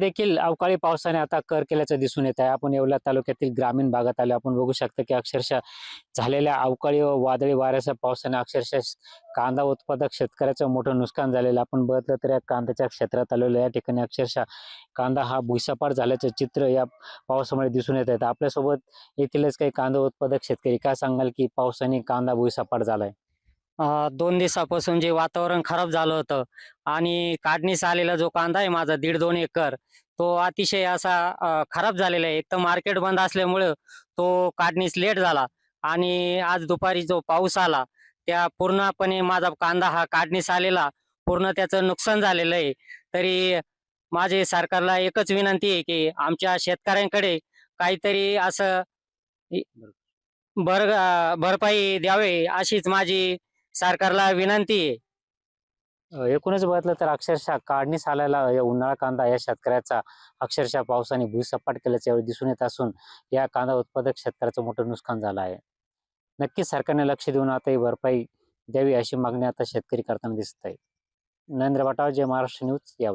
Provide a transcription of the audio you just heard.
देखील अवकाळी पावसाने आता कर केल्याचं दिसून येत आहे. आपण येवला तालुक्यातील ग्रामीण भागात आलो. आपण बघू शकता की अक्षरशः झालेल्या अवकाळी व वादळी वाऱ्याच्या पावसाने अक्षरशः कांदा उत्पादक शेतकऱ्याचं मोठं नुकसान झालेलं आपण बघितलं तर या कांद्याच्या क्षेत्रात आलेलं या ठिकाणी अक्षरशः कांदा हा भुईसपाट झाल्याचं चित्र या पावसामुळे दिसून येत आहे. आपल्यासोबत येथीलच काही कांदा उत्पादक शेतकरी काय सांगाल की पावसाने कांदा भुईसपाट झालाय? 2 दिवसापासून जे वातावरण खराब झालं होतं आणि काढणीस आलेला जो कांदा आहे माझा 1.5-2 एकर, तो अतिशय असा खराब झालेला आहे. एक तर मार्केट बंद असल्यामुळं तो काढणीस लेट झाला आणि आज दुपारी जो पाऊस आला, त्या पूर्णपणे माझा कांदा हा काढणीस आलेला पूर्ण त्याचं नुकसान झालेलं आहे. तरी माझी सरकारला एकच विनंती आहे, की आमच्या शेतकऱ्यांकडे काहीतरी असं इ भरपाई द्यावे अशीच माझी सरकारला विनंती आहे. एकूणच बघितलं तर अक्षरशः काढणीस आलेला या उन्हाळा कांदा या शेतकऱ्याचा अक्षरशः पावसाने भुईसपाट केल्याचं यावेळी दिसून येत असून या कांदा उत्पादक शेतकऱ्याचं मोठं नुकसान झालं आहे. नक्कीच सरकारने लक्ष देऊन आता ही भरपाई द्यावी अशी मागणी आता शेतकरी करताना दिसत आहे. नरेंद्र वाटाव, जय महाराष्ट्र न्यूज या